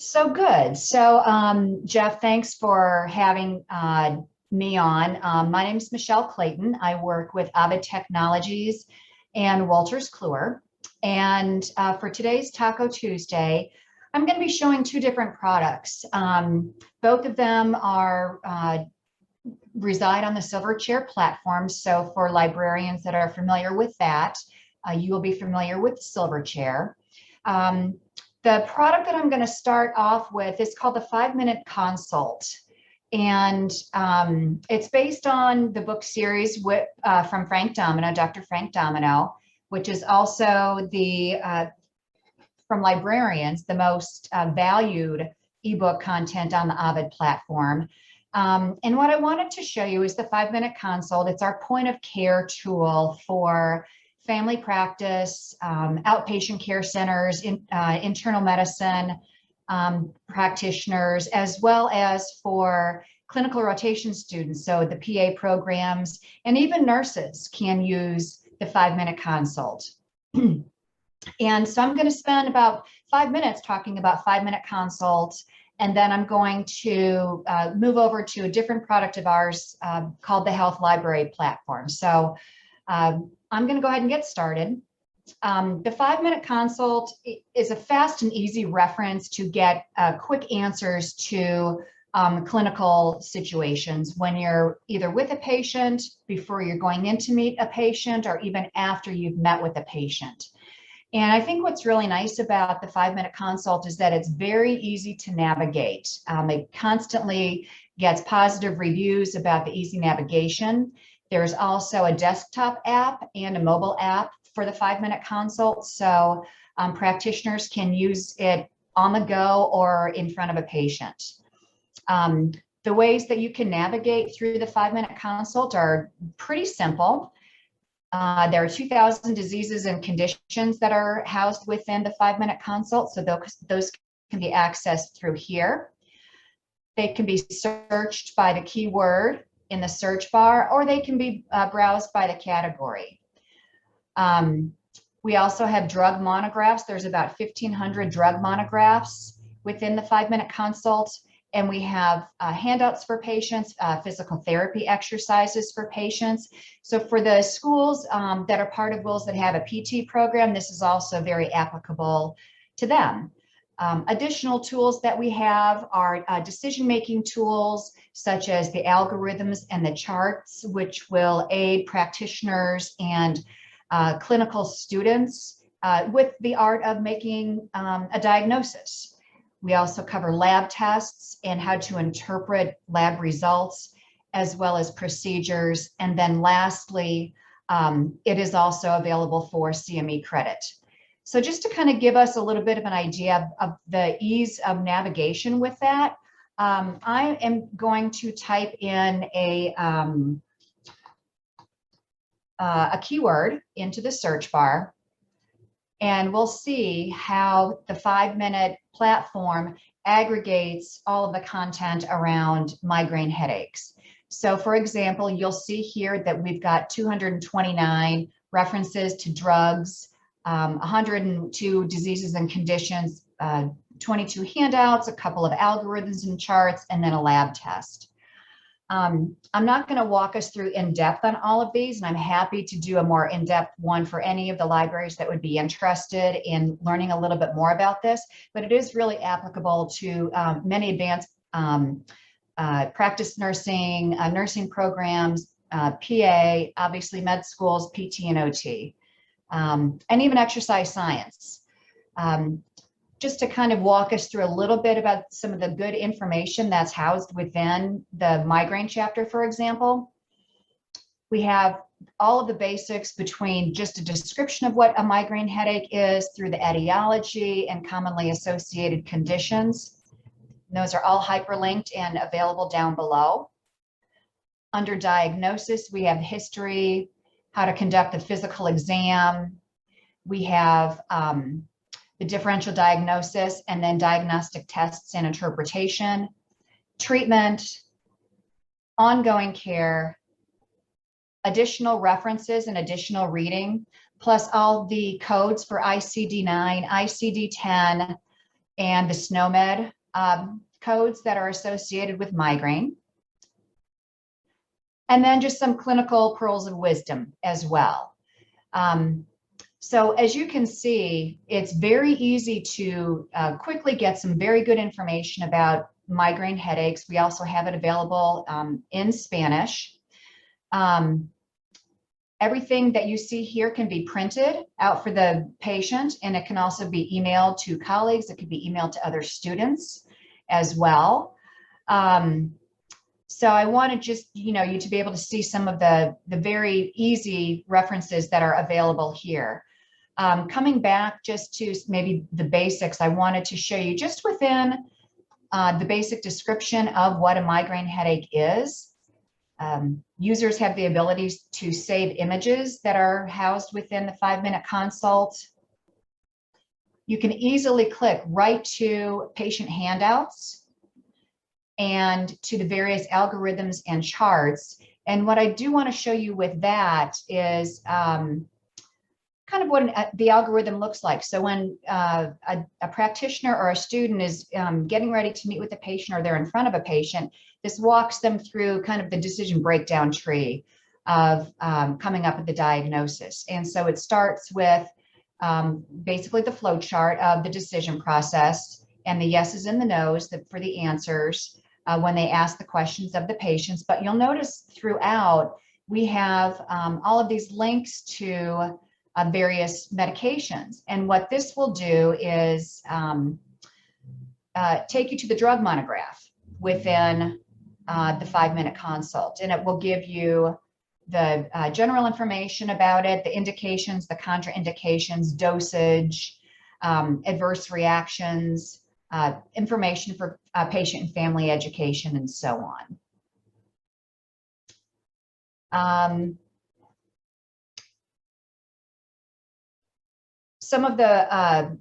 So good. So, Jeff, thanks for having me on. My name is Michelle Clayton. I work with Ovid Technologies and Wolters Kluwer. And for today's Taco Tuesday, I'm going to be showing two different products. Both of them are reside on the Silverchair platform. So for librarians that are familiar with that, you will be familiar with Silverchair. The product that I'm going to start off with is called the 5-Minute Consult. And it's based on the book series from Frank Domino, Dr. Frank Domino, which is also from librarians, the most valued ebook content on the Ovid platform. And what I wanted to show you is the 5-Minute Consult. It's our point of care tool for family practice, outpatient care centers, internal medicine practitioners, as well as for clinical rotation students. So the PA programs and even nurses can use the 5-Minute Consult. And so I'm going to spend about 5 minutes talking about 5-Minute Consults, and then I'm going to move over to a different product of ours called the Health Library Platform. So I'm going to go ahead and get started. The 5-Minute Consult is a fast and easy reference to get quick answers to clinical situations when you're either with a patient, before you're going in to meet a patient, or even after you've met with a patient. And I think what's really nice about the 5-Minute Consult is that it's very easy to navigate. It constantly gets positive reviews about the easy navigation. There's also a desktop app and a mobile app for the 5-Minute Consult. So practitioners can use it on the go or in front of a patient. The ways that you can navigate through the 5-Minute Consult are pretty simple. There are 2,000 diseases and conditions that are housed within the 5-Minute Consult. So those can be accessed through here. They can be searched by the keyword in the search bar, or they can be browsed by the category. We also have drug monographs. There's about 1,500 drug monographs within the 5-Minute Consult. And we have handouts for patients, physical therapy exercises for patients. So for the schools that are part of WILS that have a PT program, this is also very applicable to them. Additional tools that we have are decision-making tools, such as the algorithms and the charts, which will aid practitioners and clinical students with the art of making a diagnosis. We also cover lab tests and how to interpret lab results, as well as procedures. And then lastly, it is also available for CME credit. So just to kind of give us a little bit of an idea of the ease of navigation with that, I am going to type in a keyword into the search bar, and we'll see how the 5-Minute platform aggregates all of the content around migraine headaches. So for example, you'll see here that we've got 229 references to drugs, 102 diseases and conditions, 22 handouts, a couple of algorithms and charts, and then a lab test. I'm not going to walk us through in depth on all of these, and I'm happy to do a more in-depth one for any of the libraries that would be interested in learning a little bit more about this, but it is really applicable to many advanced practice nursing, nursing programs, PA, obviously med schools, PT and OT, and even exercise science. Just to kind of walk us through a little bit about some of the good information that's housed within the migraine chapter, for example. We have all of the basics between just a description of what a migraine headache is through the etiology and commonly associated conditions. And those are all hyperlinked and available down below. Under diagnosis, we have history, how to conduct a physical exam. We have the differential diagnosis, and then diagnostic tests and interpretation, treatment, ongoing care, additional references and additional reading, plus all the codes for ICD-9, ICD-10, and the SNOMED codes that are associated with migraine. And then just some clinical pearls of wisdom as well. So as you can see, it's very easy to quickly get some very good information about migraine headaches. We also have it available in Spanish. Everything that you see here can be printed out for the patient, and it can also be emailed to colleagues. It could be emailed to other students as well. So I wanted just, you to be able to see some of the very easy references that are available here. Coming back just to maybe the basics, I wanted to show you just within the basic description of what a migraine headache is. Users have the ability to save images that are housed within the 5-minute consult. You can easily click right to patient handouts and to the various algorithms and charts. And what I do want to show you with that is kind of what the algorithm looks like. So when a practitioner or a student is getting ready to meet with a patient, or they're in front of a patient, this walks them through kind of the decision breakdown tree of coming up with the diagnosis. And so it starts with basically the flow chart of the decision process and the yeses and the nos for the answers when they ask the questions of the patients. But you'll notice throughout, we have all of these links to various medications. And what this will do is take you to the drug monograph within the 5-minute consult. And it will give you the general information about it, the indications, the contraindications, dosage, adverse reactions, information for patient and family education, and so on. Some of the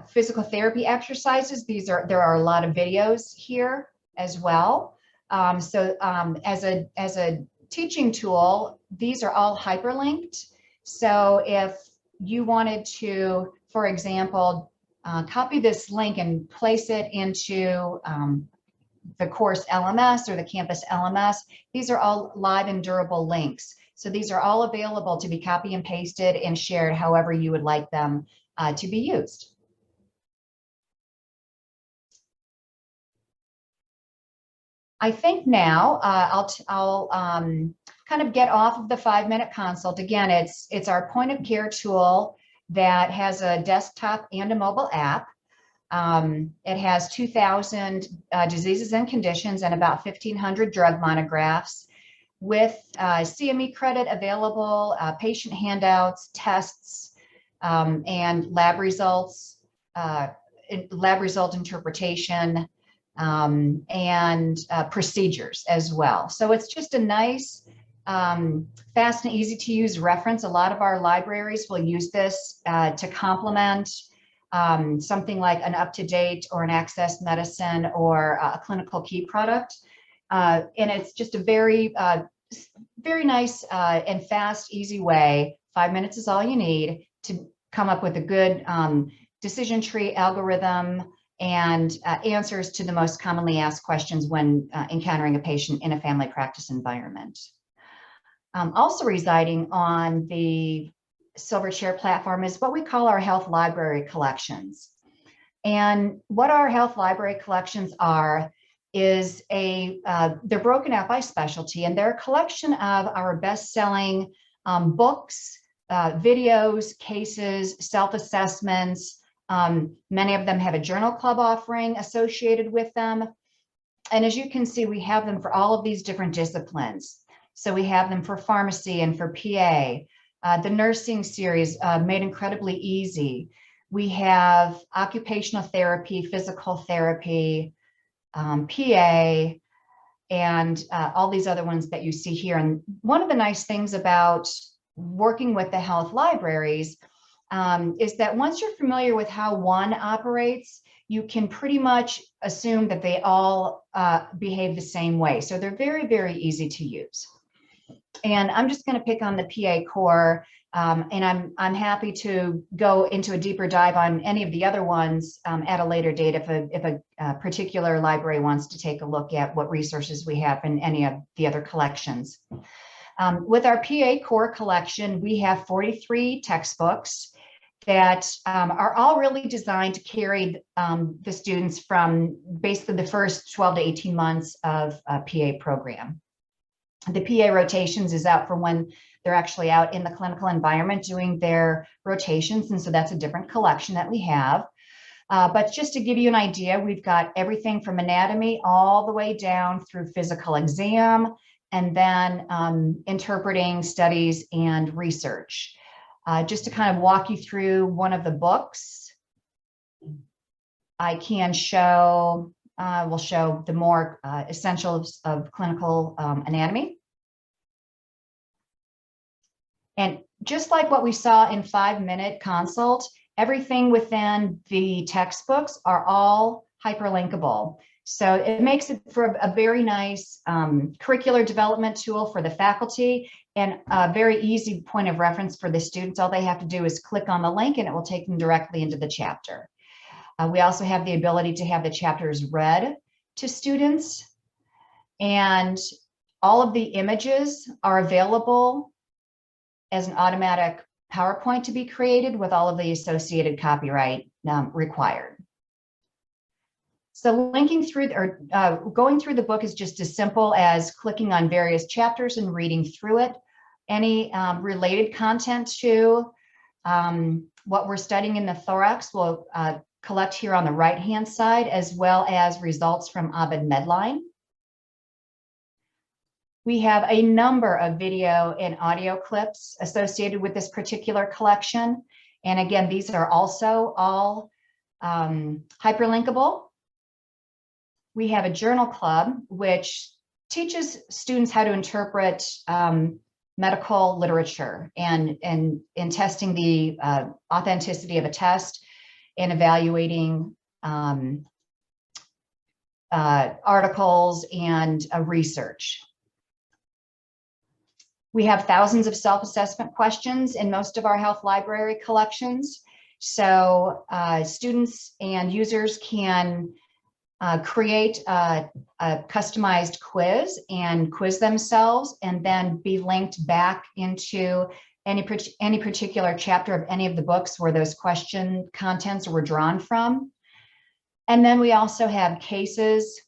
physical therapy exercises, there are a lot of videos here as well. As a teaching tool, these are all hyperlinked. So if you wanted to, for example, copy this link and place it into the course LMS or the campus LMS, these are all live and durable links. So these are all available to be copy and pasted and shared however you would like them to be used. I think now I'll kind of get off of the 5-minute consult. Again, it's our point of care tool that has a desktop and a mobile app. It has 2,000 diseases and conditions and about 1,500 drug monographs with CME credit available, patient handouts, tests, and lab results, lab result interpretation, and procedures as well. So it's just a nice, fast and easy to use reference. A lot of our libraries will use this to complement something like an UpToDate or an Access Medicine or a clinical key product. And it's just a very, very nice and fast, easy way. 5 minutes is all you need to come up with a good decision tree algorithm and answers to the most commonly asked questions when encountering a patient in a family practice environment. Also residing on the SilverChair platform is what we call our health library collections. And what our health library collections are is they're broken out by specialty, and they're a collection of our best-selling books, videos, cases, self-assessments. Many of them have a journal club offering associated with them. And as you can see, we have them for all of these different disciplines. So we have them for pharmacy and for PA. The nursing series made incredibly easy. We have occupational therapy, physical therapy, PA, and all these other ones that you see here. And one of the nice things about working with the health libraries is that once you're familiar with how one operates, you can pretty much assume that they all behave the same way. So they're very, very easy to use. And I'm just going to pick on the PA core And I'm happy to go into a deeper dive on any of the other ones at a later date if a particular library wants to take a look at what resources we have in any of the other collections. With our PA core collection, we have 43 textbooks that are all really designed to carry the students from basically the first 12 to 18 months of a PA program. The PA rotations is out for when they're actually out in the clinical environment doing their rotations. And so that's a different collection that we have. But just to give you an idea, we've got everything from anatomy all the way down through physical exam, and then interpreting, studies, and research. Just to kind of walk you through one of the books, I can show, we'll show the more essentials of clinical anatomy. And just like what we saw in 5-minute consult, everything within the textbooks are all hyperlinkable. So it makes it for a very nice curricular development tool for the faculty and a very easy point of reference for the students. All they have to do is click on the link and it will take them directly into the chapter. We also have the ability to have the chapters read to students, and all of the images are available as an automatic PowerPoint to be created with all of the associated copyright required. So linking through or going through the book is just as simple as clicking on various chapters and reading through it. Any related content to what we're studying in the thorax will collect here on the right-hand side, as well as results from Ovid Medline. We have a number of video and audio clips associated with this particular collection. And again, these are also all hyperlinkable. We have a journal club, which teaches students how to interpret medical literature and in testing the authenticity of a test and evaluating articles and research. We have thousands of self-assessment questions in most of our health library collections. So students and users can create a customized quiz and quiz themselves, and then be linked back into any particular chapter of any of the books where those question contents were drawn from. And then we also have cases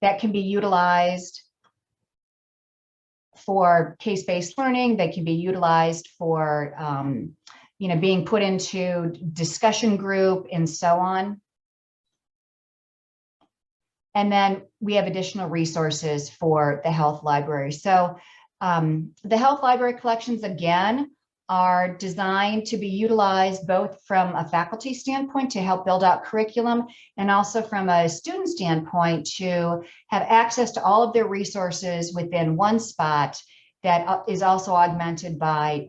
that can be utilized for case-based learning. They can be utilized for being put into discussion group and so on. And then we have additional resources for the health library. So the health library collections, again, are designed to be utilized both from a faculty standpoint to help build out curriculum, and also from a student standpoint to have access to all of their resources within one spot that is also augmented by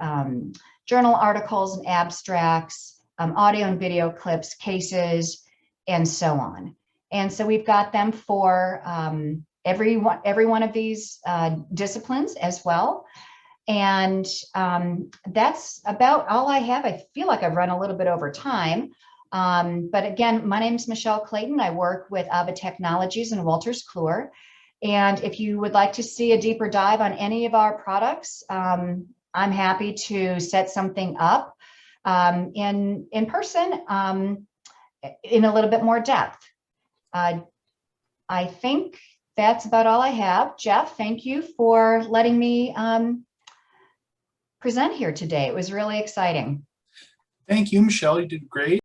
journal articles and abstracts, audio and video clips, cases, and so on. And so we've got them for every one of these disciplines as well. And that's about all I have. I feel like I've run a little bit over time. But again, my name is Michelle Clayton. I work with Ovid Technologies and Wolters Kluwer. And if you would like to see a deeper dive on any of our products, I'm happy to set something up in person in a little bit more depth. I think that's about all I have. Jeff, thank you for letting me present here today. It was really exciting. Thank you, Michelle. You did great.